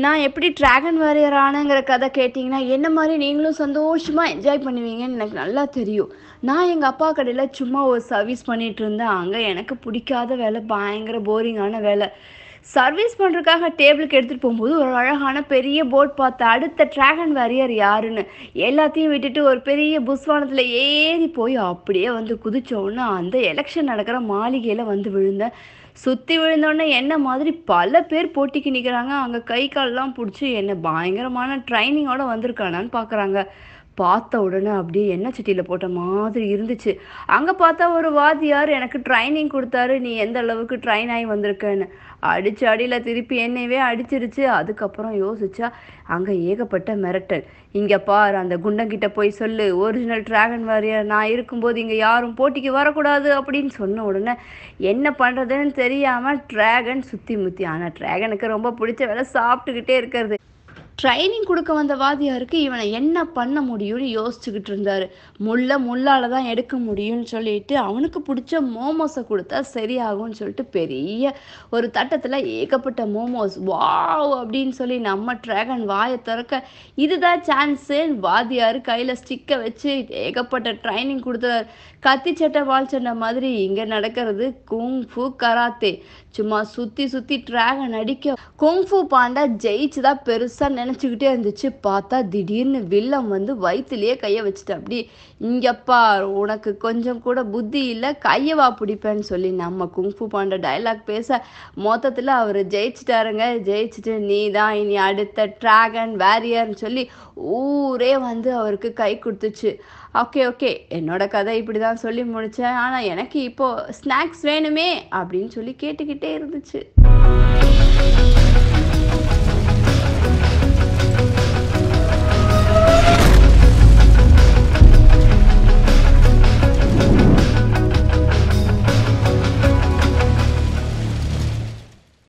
நான் எப்படி dragon warrior ஆனேங்கிற கதை கேட்டிங்கன்னா, என்ன மாரி நீங்களும் சந்தோஷமா என்ஜாய் பண்ணுவீங்கன்னு எனக்கு நல்லா தெரியும். நான் எங்க அப்பா கடையில சும்மா ஒரு சர்வீஸ் பண்ணிட்டு இருந்தேன். அங்க எனக்கு பிடிக்காத வேலை, பயங்கர போரிங்கான வேலை. சர்வீஸ் பண்றதுக்காக டேபிளுக்கு எடுத்துட்டு போகும்போது, ஒரு அழகான பெரிய போர்ட் பார்த்தேன். அடுத்த டிராகன் வாரியர் யாருன்னு. எல்லாத்தையும் விட்டுட்டு ஒரு பெரிய புஸ்வானத்துல ஏறி போய் அப்படியே வந்து குதிச்ச உடனே, அந்த எலக்ஷன் நடக்கிற மாளிகையில வந்து விழுந்தேன். சுத்தி விழுந்தோனே என்ன மாதிரி பல பேர் போட்டிக்கு நிக்கிறாங்க. அங்க கை கால்லாம் புடிச்சு என்ன பயங்கரமான ட்ரைனிங்கோட வந்திருக்கானான்னு பார்க்குறாங்க. பார்த்த உடனே அப்படியே எண்ணெய் சட்டியில போட்ட மாதிரி இருந்துச்சு. அங்க பார்த்தா ஒரு வாத்தியார் எனக்கு ட்ரைனிங் குடுத்தாரு. "நீ எந்த அளவுக்கு ட்ரெயின் ஆயி வந்திருக்கன்னு." அடிச்ச அடியில திருப்பி என்னயவே அடிச்சிருச்சு. அதுக்கப்புறம் யோசிச்சா, அங்க ஏகப்பட்ட மிரட்டல். "இங்க பாரு, அந்த குண்டன்கிட்ட போய் சொல்லு, ஒரிஜினல் டிராகன் வாரியர் நான் இருக்கும்போது இங்க யாரும் போட்டிக்கு வரக்கூடாது." அப்படின்னு சொன்ன உடனே என்ன பண்றதுன்னு தெரியாம டிராகன் சுத்தி முத்தி. ஆனா டிராகனுக்கு ரொம்ப பிடிச்ச வேலை சாப்பிட்டுக்கிட்டே இருக்கிறது. ட்ரைனிங் குடுக்க வந்த வாத்தியாருக்கு இவனை என்ன பண்ண முடியும்னு யோசிச்சுக்கிட்டு இருந்தாரு. முள்ளால தான் எடுக்க முடியும்னு சொல்லிட்டு, அவனுக்கு புடிச்ச மோமோஸ குடுத்தா சரியாகும்னு சொல்லிட்டு, பெரிய ஒரு தட்டத்துல ஏகப்பட்ட மோமோஸ். வாவ்! அப்படின்னு சொல்லி நம்ம டிராகன் வாய தொறக்க, இதுதான் சான்ஸுன்னு வாத்தியாரு கையில ஸ்டிக்க வச்சு ஏகப்பட்ட ட்ரைனிங் குடுத்தாரு. கத்தி சட்டை, வால் சண்டை மாதிரி இங்க நடக்கிறது குங்ஃபூ கராத்தே. சும்மா சுத்தி சுத்தி டிராகன் அடிக்க, குங்ஃபூ பாண்டா ஜெயிச்சு தான் பெருசா நினைச்சுக்கிட்டே இருந்துச்சு. பார்த்தா திடீர்னு வில்லன் வந்து வயித்துலயே கைய வச்சுட்டாப்படி. "இங்க பார், உனக்கு கொஞ்சம் கூட புத்தி இல்ல, கைய வா புடிப்பேன்னு" சொல்லி நம்ம குங்ஃபூ பாண்டா டயலாக் பேச, மொத்தத்துல அவரு ஜெயிச்சுட்டாருங்க. ஜெயிச்சுட்டு, "நீ தான் இனி அடுத்த டிராகன் வாரியர்ன்னு" சொல்லி ஊரே வந்து அவருக்கு கை குடுத்துச்சு. Okay, okay. என்னோட கதை இப்படிதான் சொல்லி முடிச்சேன். ஆனா எனக்கு இப்போ ஸ்நாக்ஸ் வேணுமே அப்படின்னு சொல்லி கேட்டுக்கிட்டே இருந்துச்சு.